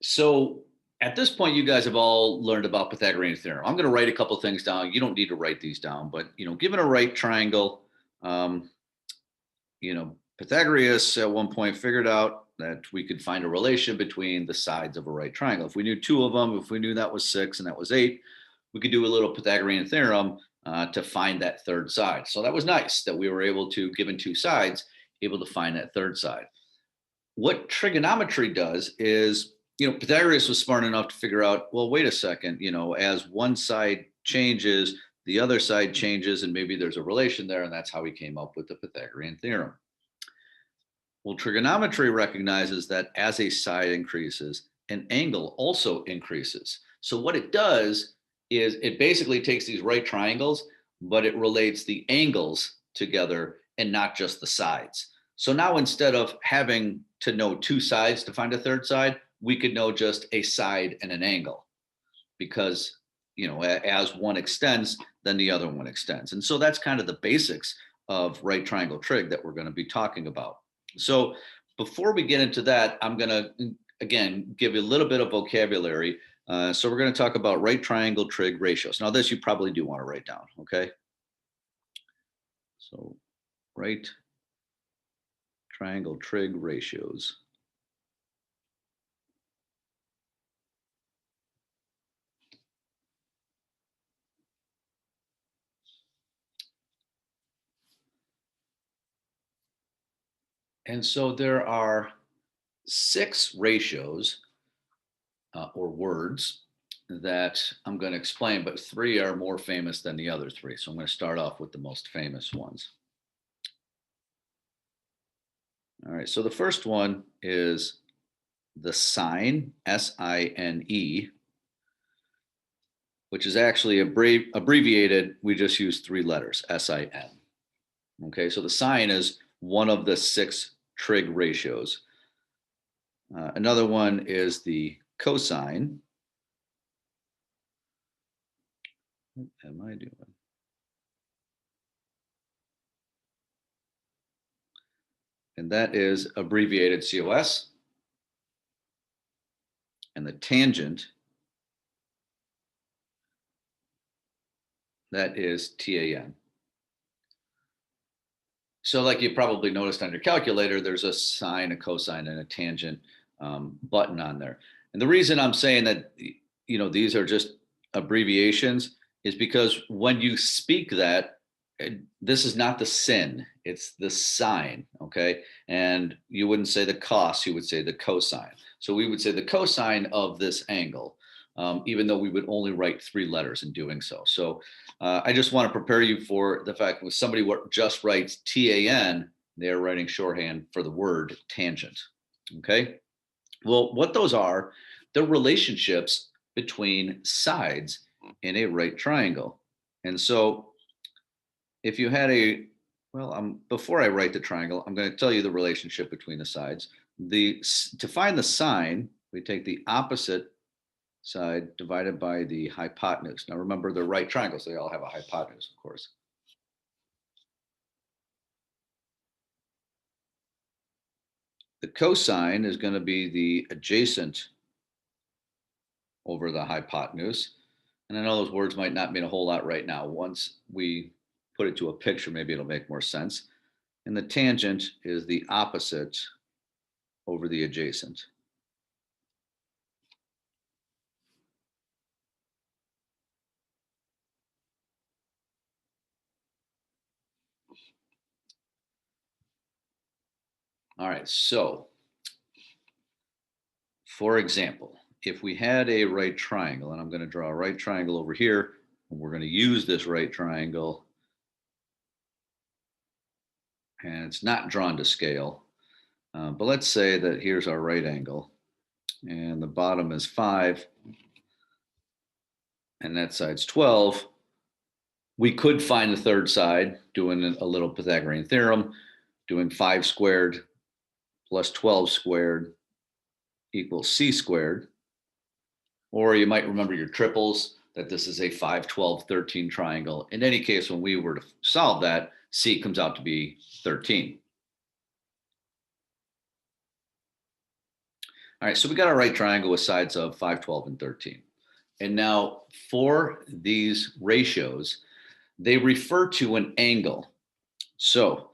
So at this point, you guys have all learned about Pythagorean theorem. I'm going to write a couple things down. You don't need to write these down, but given a right triangle, um, Pythagoras at one point figured out that we could find a relation between the sides of a right triangle. If we knew two of them, if we knew that was 6 and that was 8, we could do a little Pythagorean theorem to find that third side. So that was nice that we were able to, given two sides, able to find that third side. What trigonometry does is, Pythagoras was smart enough to figure out, well, wait a second, as one side changes, the other side changes, and maybe there's a relation there. And that's how he came up with the Pythagorean theorem. Well, trigonometry recognizes that as a side increases, an angle also increases. So what it does is it basically takes these right triangles, but it relates the angles together and not just the sides. So now instead of having to know two sides to find a third side, we could know just a side and an angle because, as one extends, then the other one extends. And so that's kind of the basics of right triangle trig that we're going to be talking about. So before we get into that, I'm going to, again, give you a little bit of vocabulary. So we're going to talk about right triangle trig ratios. Now this you probably do want to write down, okay? So right triangle trig ratios. And so there are 6 ratios or words that I'm going to explain, but 3 are more famous than the other 3. So I'm going to start off with the most famous ones. All right, so the first one is the sine, S-I-N-E, which is actually abbreviated. We just use 3 letters, S-I-N. Okay, so the sine is one of the 6 trig ratios. Another one is the cosine. What am I doing? And that is abbreviated COS. And the tangent, that is TAN. So like you probably noticed on your calculator, there's a sine, a cosine, and a tangent button on there. And the reason I'm saying that, these are just abbreviations is because when you speak that, this is not the sin, it's the sine, okay? And you wouldn't say the cos, you would say the cosine. So we would say the cosine of this angle, even though we would only write 3 letters in doing so. So I just want to prepare you for the fact that somebody just writes TAN, they're writing shorthand for the word tangent, okay? Well, what those are, they're relationships between sides in a right triangle. And so if you had before I write the triangle, I'm going to tell you the relationship between the sides. To find the sine, we take the opposite side divided by the hypotenuse. Now remember, they're right triangles. They all have a hypotenuse, of course. The cosine is going to be the adjacent over the hypotenuse. And I know those words might not mean a whole lot right now. Once we put it to a picture, maybe it'll make more sense. And the tangent is the opposite over the adjacent. All right, so for example, if we had a right triangle, and I'm going to draw a right triangle over here, and we're going to use this right triangle, and it's not drawn to scale, but let's say that here's our right angle, and the bottom is 5, and that side's 12. We could find the third side doing a little Pythagorean theorem, doing 5 squared plus 12 squared equals c squared. Or you might remember your triples, that this is a 5, 12, 13 triangle. In any case, when we were to solve that, c comes out to be 13. All right, so we got our right triangle with sides of 5, 12, and 13. And now for these ratios, they refer to an angle. So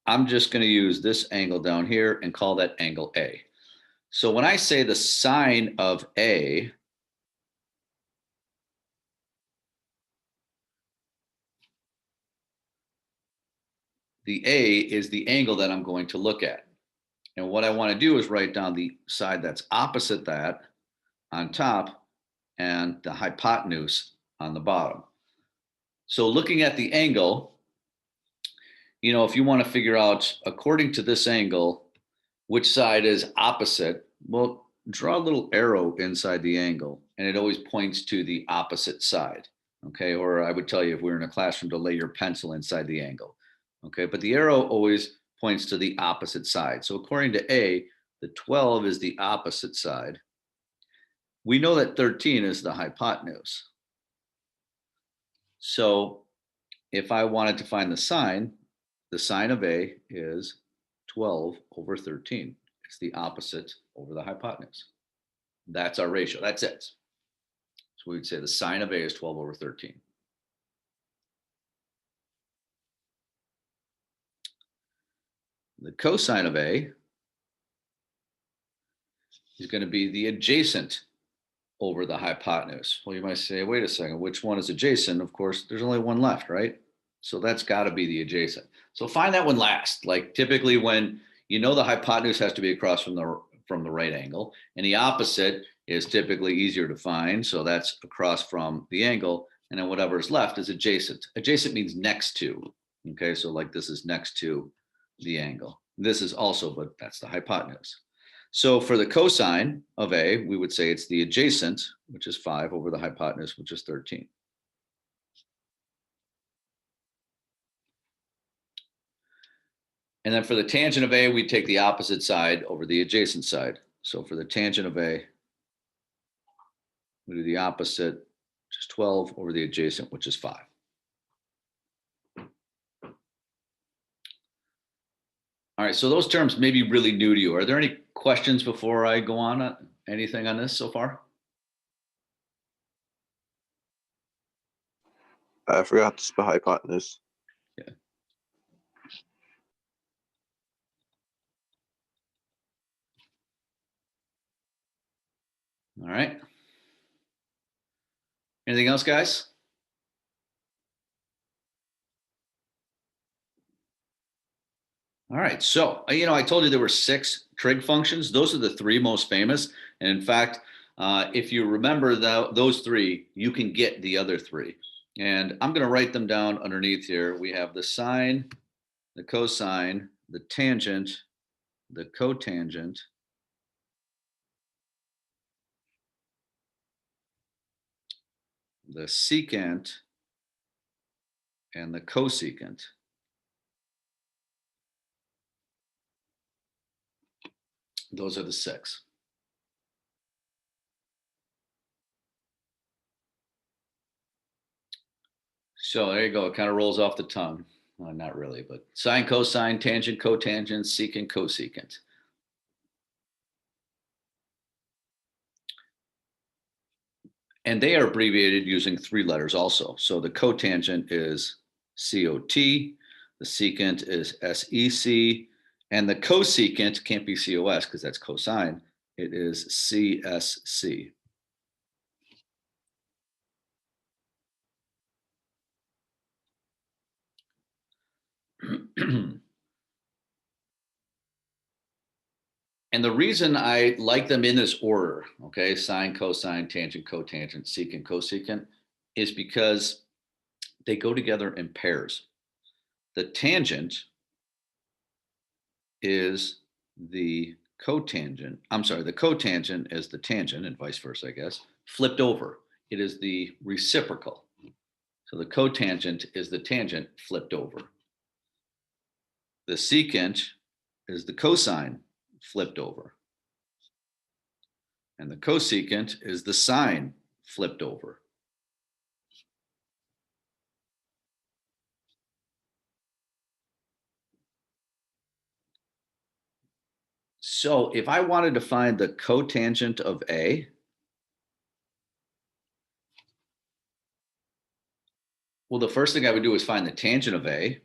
I'm just going to use this angle down here and call that angle A. So when I say the sine of A, the A is the angle that I'm going to look at. And what I want to do is write down the side that's opposite that on top and the hypotenuse on the bottom. So looking at the angle, you know, if you want to figure out, according to this angle, which side is opposite, well, draw a little arrow inside the angle and it always points to the opposite side. Okay. Or I would tell you if we were in a classroom to lay your pencil inside the angle. Okay. But the arrow always points to the opposite side. So according to A, the 12 is the opposite side. We know that 13 is the hypotenuse. So if I wanted to find the sine of A is 12 over 13. It's the opposite over the hypotenuse. That's our ratio. That's it. So we'd say the sine of A is 12 over 13. The cosine of A is going to be the adjacent over the hypotenuse. Well, you might say, wait a second, which one is adjacent? Of course, there's only one left, right? So that's got to be the adjacent. So find that one last. Like typically when you know the hypotenuse has to be across from the right angle, and the opposite is typically easier to find. So that's across from the angle, and then whatever is left is adjacent. Adjacent means next to. Okay, so like this is next to the angle. This is also, but that's the hypotenuse. So for the cosine of A, we would say it's the adjacent, which is 5, over the hypotenuse, which is 13. And then for the tangent of A, we take the opposite side over the adjacent side. So for the tangent of A, we do the opposite, which is 12, over the adjacent, which is 5. All right, so those terms may be really new to you. Are there any questions before I go on? Anything on this so far? I forgot to spell hypotenuse. Yeah. All right. Anything else, guys? All right. So, you know, I told you there were 6 trig functions. Those are the 3 most famous. And in fact, if you remember those 3, you can get the other 3. And I'm going to write them down underneath here. We have the sine, the cosine, the tangent, the cotangent, the secant, and the cosecant. Those are the 6. So there you go. It kind of rolls off the tongue. Well, not really, but sine, cosine, tangent, cotangent, secant, cosecant. And they are abbreviated using 3 letters also. So the cotangent is COT, the secant is SEC, and the cosecant can't be COS because that's cosine. It is CSC. And the reason I like them in this order, okay, sine, cosine, tangent, cotangent, secant, cosecant, is because they go together in pairs. The tangent is the cotangent. I'm sorry, the cotangent is the tangent and vice versa, I guess, flipped over. It is the reciprocal. So the cotangent is the tangent flipped over. The secant is the cosine flipped over. And the cosecant is the sine flipped over. So if I wanted to find the cotangent of A, well, the first thing I would do is find the tangent of A,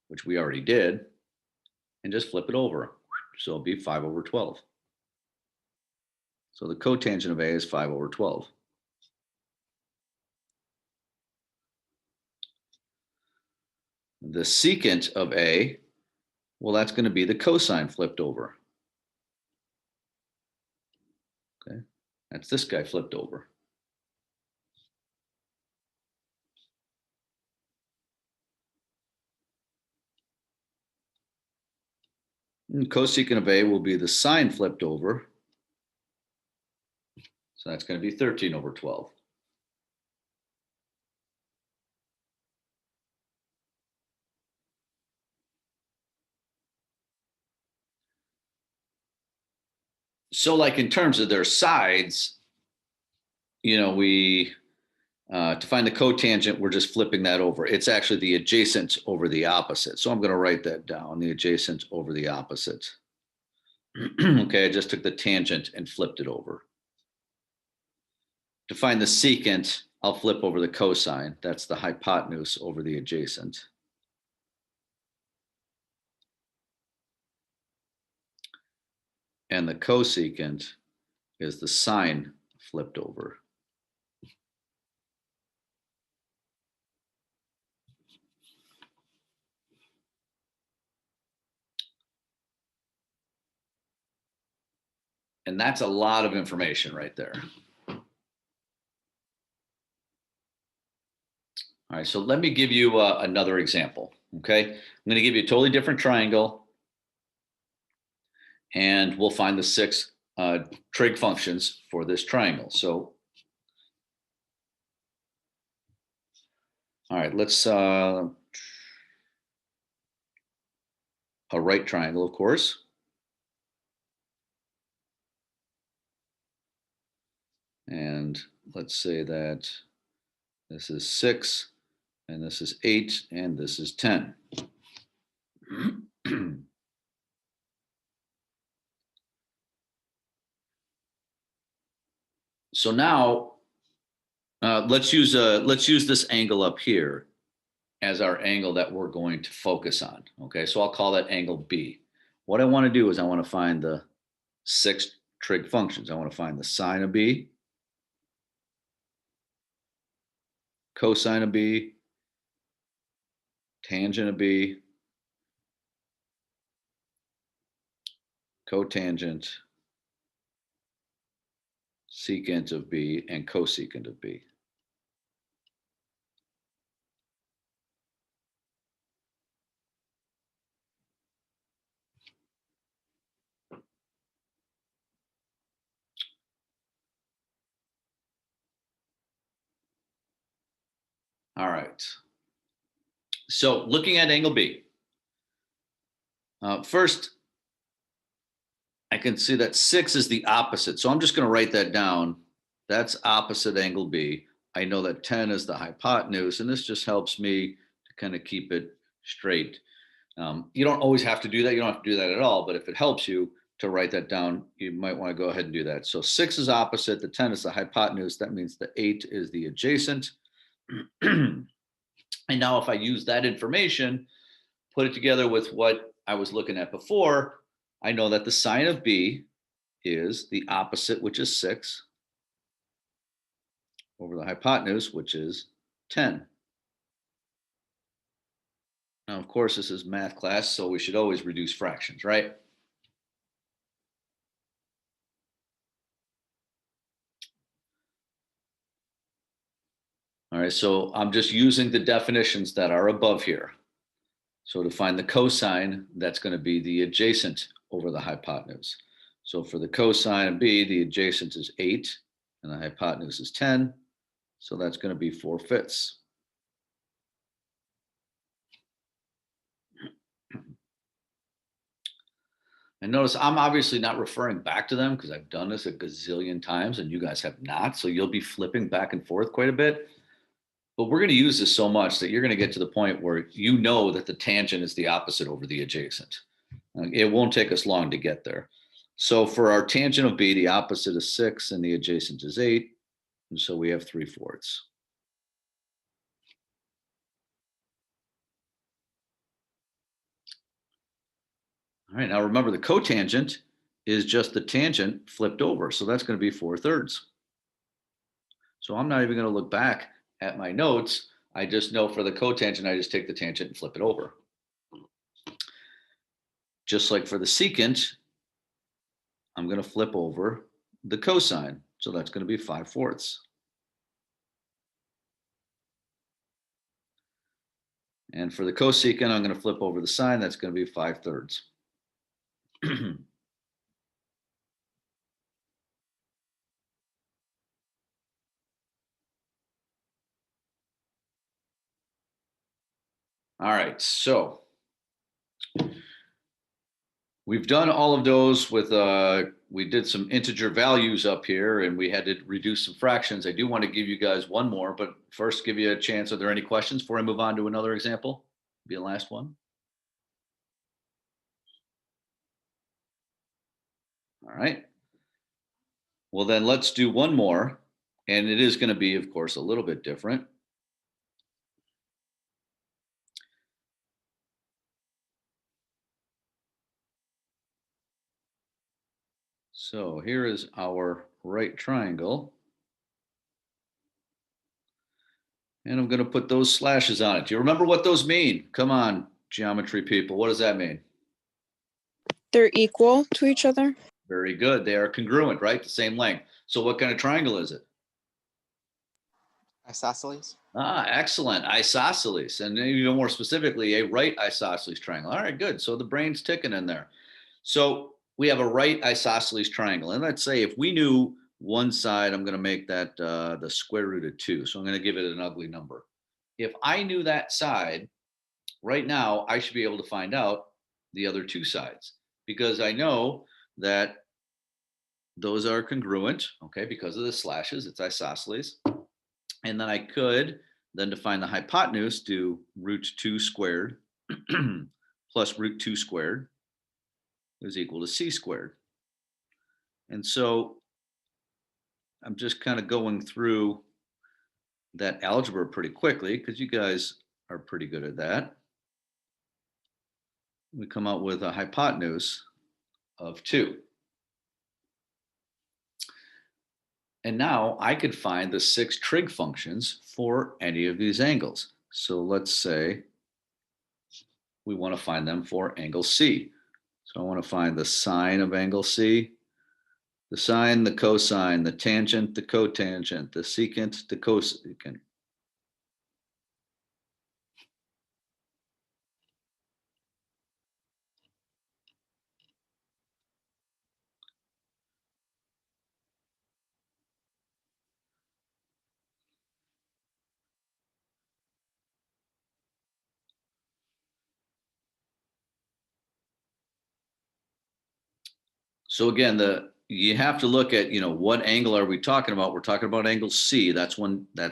which we already did, and just flip it over. So it'll be 5/12. So the cotangent of A is 5/12. The secant of A, well, that's going to be the cosine flipped over. Okay, that's this guy flipped over. And cosecant of A will be the sine flipped over. So that's going to be 13/12. So like in terms of their sides, we to find the cotangent, we're just flipping that over. It's actually the adjacent over the opposite. So I'm going to write that down, the adjacent over the opposite. Okay, I just took the tangent and flipped it over. To find the secant, I'll flip over the cosine. That's the hypotenuse over the adjacent. And the cosecant is the sine flipped over. And that's a lot of information right there. All right, so let me give you another example, okay? I'm going to give you a totally different triangle, and we'll find the 6 trig functions for this triangle. So, all right, let's, a right triangle, of course. And let's say that this is 6, and this is 8, and this is 10. So now let's use this angle up here as our angle that we're going to focus on. Okay, so I'll call that angle B. What I want to do is I want to find the 6 trig functions. I want to find the sine of B, cosine of B, tangent of B, cotangent, secant of B, and cosecant of B. All right. So looking at angle B, first, I can see that 6 is the opposite. So I'm just going to write that down. That's opposite angle B. I know that 10 is the hypotenuse, and this just helps me to kind of keep it straight. You don't always have to do that. You don't have to do that at all. But if it helps you to write that down, you might want to go ahead and do that. So 6 is opposite. The 10 is the hypotenuse. That means the 8 is the adjacent. And now if I use that information, put it together with what I was looking at before, I know that the sine of B is the opposite, which is 6, over the hypotenuse, which is 10. Now, of course, this is math class, so we should always reduce fractions, right? All right, so I'm just using the definitions that are above here. So to find the cosine, that's going to be the adjacent over the hypotenuse. So for the cosine of B, the adjacent is 8, and the hypotenuse is 10. So that's going to be 4/5. And notice I'm obviously not referring back to them because I've done this a gazillion times and you guys have not. So you'll be flipping back and forth quite a bit. But we're going to use this so much that you're going to get to the point where you know that the tangent is the opposite over the adjacent. It won't take us long to get there. So for our tangent of B, the opposite is 6 and the adjacent is 8. And so we have 3/4. All right, now remember the cotangent is just the tangent flipped over. So that's going to be 4/3. So I'm not even going to look back at my notes. I just know for the cotangent, I just take the tangent and flip it over. Just like for the secant, I'm going to flip over the cosine. So that's going to be 5/4. And for the cosecant, I'm going to flip over the sine. That's going to be 5/3. All right, so we've done all of those with, we did some integer values up here and we had to reduce some fractions. I do want to give you guys one more, but first give you a chance. Are there any questions before I move on to another example? Be the last one. All right. Well, then let's do one more. And it is going to be, of course, a little bit different. So here is our right triangle. And I'm going to put those slashes on it. Do you remember what those mean? Come on, geometry people. What does that mean? They're equal to each other. Very good. They are congruent, right? The same length. So what kind of triangle is it? Isosceles. Ah, excellent. Isosceles. And then even more specifically, a right isosceles triangle. All right, good. So the brain's ticking in there. So we have a right isosceles triangle. And let's say if we knew one side, I'm going to make that the square root of 2. So I'm going to give it an ugly number. If I knew that side, right now, I should be able to find out the other two sides because I know that those are congruent, okay, because of the slashes, it's isosceles. And then I could then define the hypotenuse, do root 2 squared plus root 2 squared is equal to c squared. And so I'm just kind of going through that algebra pretty quickly because you guys are pretty good at that. We come out with a hypotenuse of 2. And now I could find the 6 trig functions for any of these angles. So let's say we want to find them for angle C. So I want to find the sine of angle C, the sine, the cosine, the tangent, the cotangent, the secant, the cosecant. So again, you have to look at, what angle are we talking about? We're talking about angle C. That's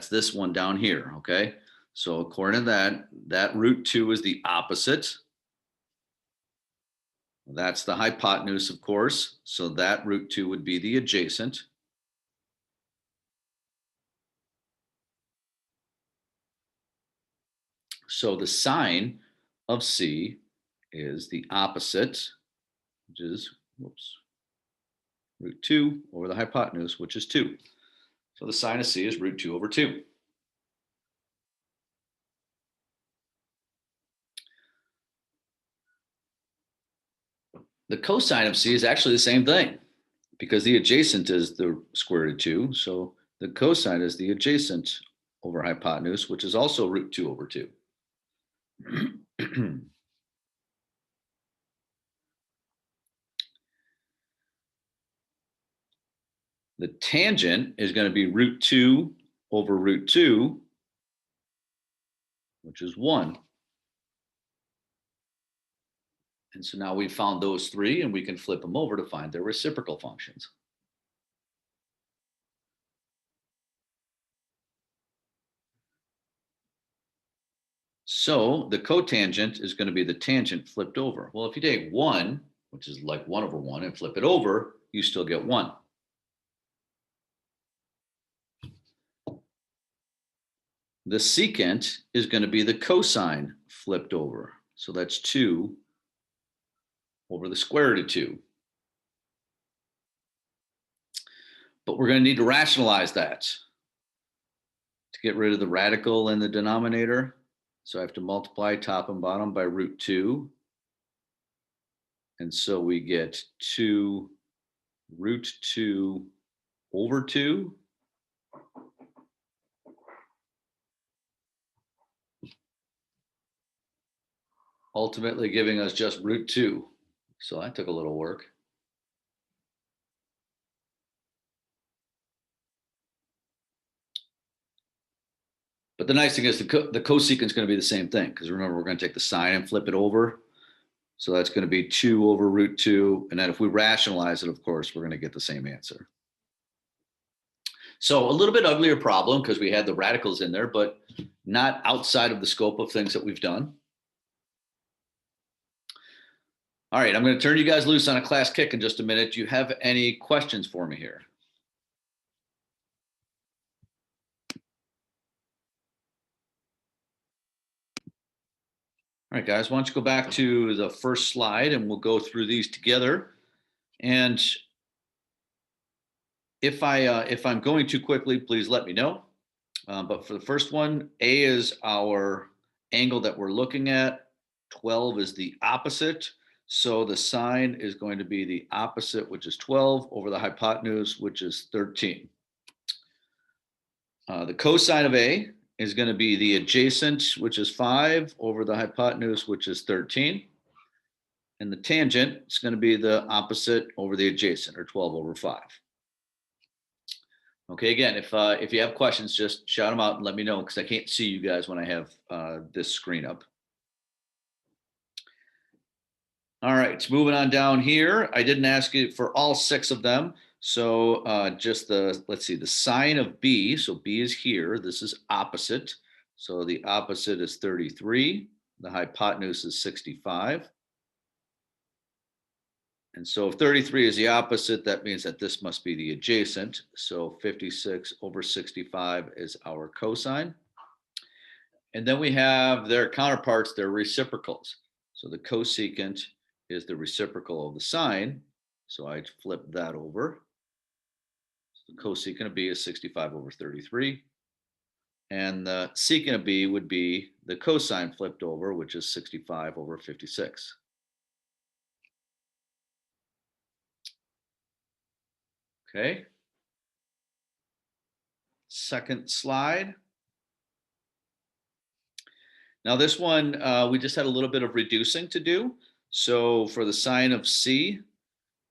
this one down here, okay? So according to that root 2 is the opposite. That's the hypotenuse, of course. So that root 2 would be the adjacent. So the sine of C is the opposite, which is, root 2 over the hypotenuse, which is 2. So the sine of C is root 2 over 2. The cosine of C is actually the same thing because the adjacent is the square root of 2. So the cosine is the adjacent over hypotenuse, which is also root 2 over 2. The tangent is going to be root 2 over root 2, which is 1. And so now we've found those 3 and we can flip them over to find their reciprocal functions. So the cotangent is going to be the tangent flipped over. Well, if you take 1 which is like 1/1, and flip it over, you still get 1. The secant is going to be the cosine flipped over. So that's 2 over the square root of 2. But we're going to need to rationalize that to get rid of the radical in the denominator. So I have to multiply top and bottom by root 2. And so we get 2 root 2 over 2. Ultimately giving us just root 2. So that took a little work. But the nice thing is the cosecant is going to be the same thing, because remember, we're going to take the sine and flip it over. So that's going to be 2 over root 2. And then if we rationalize it, of course, we're going to get the same answer. So a little bit uglier problem because we had the radicals in there, but not outside of the scope of things that we've done. All right, I'm going to turn you guys loose on a class kick in just a minute. Do you have any questions for me here? All right, guys, why don't you go back to the first slide and we'll go through these together. And if I'm going too quickly, please let me know. But for the first one, A is our angle that we're looking at. 12 is the opposite. So the sine is going to be the opposite, which is 12, over the hypotenuse, which is 13. The cosine of A is going to be the adjacent, which is 5, over the hypotenuse, which is 13. And the tangent is going to be the opposite over the adjacent, or 12 over 5. Okay, again, if you have questions, just shout them out and let me know, because I can't see you guys when I have this screen up. All right, moving on down here. I didn't ask you for all 6 of them. So just let's see, the sine of B. So B is here. This is opposite. So the opposite is 33. The hypotenuse is 65. And so if 33 is the opposite, that means that this must be the adjacent. So 56 over 65 is our cosine. And then we have their counterparts, their reciprocals. So the cosecant is the reciprocal of the sine. So I'd flip that over. So the cosecant of B is 65 over 33. And the secant of B would be the cosine flipped over, which is 65 over 56. Okay. Second slide. Now this one, we just had a little bit of reducing to do. So for the sine of C,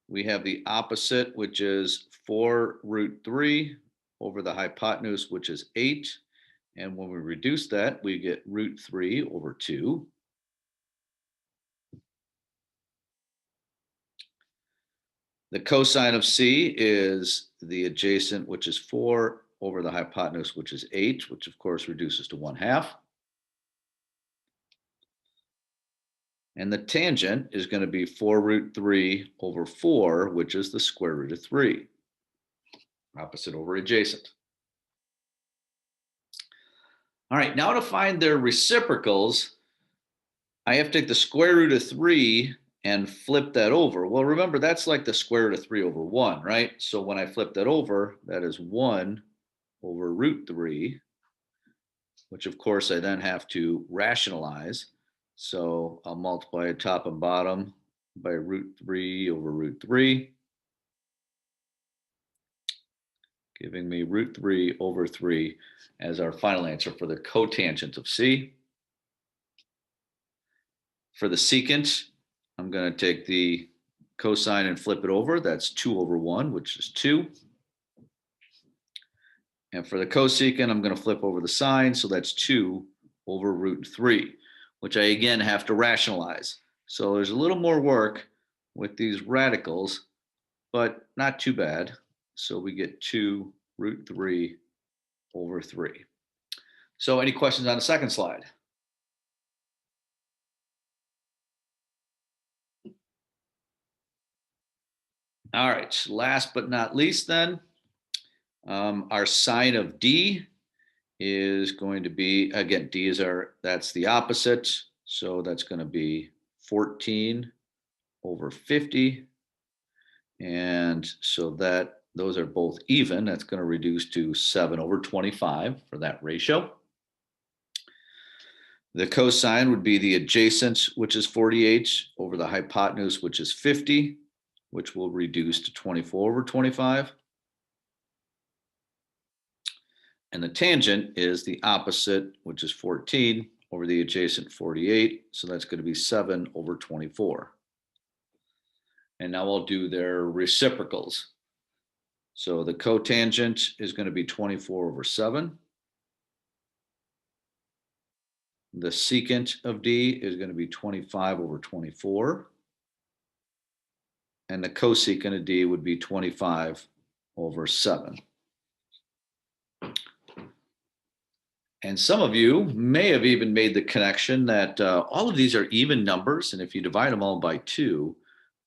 we have the opposite, which is 4 root 3 over the hypotenuse, which is 8. And when we reduce that, we get root 3 over 2. The cosine of C is the adjacent, which is 4 over the hypotenuse, which is 8, which of course reduces to 1/2. And the tangent is going to be 4 root 3 over 4, which is the square root of 3. Opposite over adjacent. All right, now to find their reciprocals, I have to take the square root of 3 and flip that over. Well, remember, that's like the square root of 3 over 1, right? So when I flip that over, that is 1 over root 3, which of course I then have to rationalize. So I'll multiply top and bottom by root 3 over root 3, giving me root 3 over 3 as our final answer for the cotangent of C. For the secant, I'm going to take the cosine and flip it over. That's 2 over 1, which is 2. And for the cosecant, I'm going to flip over the sine. So that's 2 over root 3, which I again have to rationalize. So there's a little more work with these radicals, but not too bad. So we get 2 root 3 over 3. So any questions on the second slide? All right, last but not least then, our sine of D is going to be, again, D is that's the opposite. So that's going to be 14 over 50. And so those are both even. That's going to reduce to 7 over 25 for that ratio. The cosine would be the adjacent, which is 48, over the hypotenuse, which is 50, which will reduce to 24 over 25. And the tangent is the opposite, which is 14, over the adjacent 48. So that's going to be 7 over 24. And now I'll do their reciprocals. So the cotangent is going to be 24 over 7. The secant of D is going to be 25 over 24. And the cosecant of D would be 25 over 7. And some of you may have even made the connection that all of these are even numbers. And if you divide them all by 2,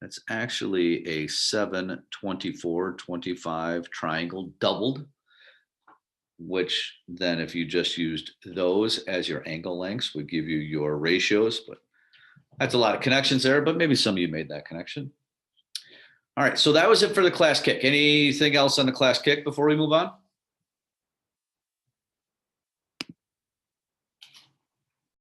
that's actually a 7, 24, 25 triangle doubled, which then if you just used those as your angle lengths would give you your ratios. But that's a lot of connections there, but maybe some of you made that connection. All right, so that was it for the class kick. Anything else on the class kick before we move on?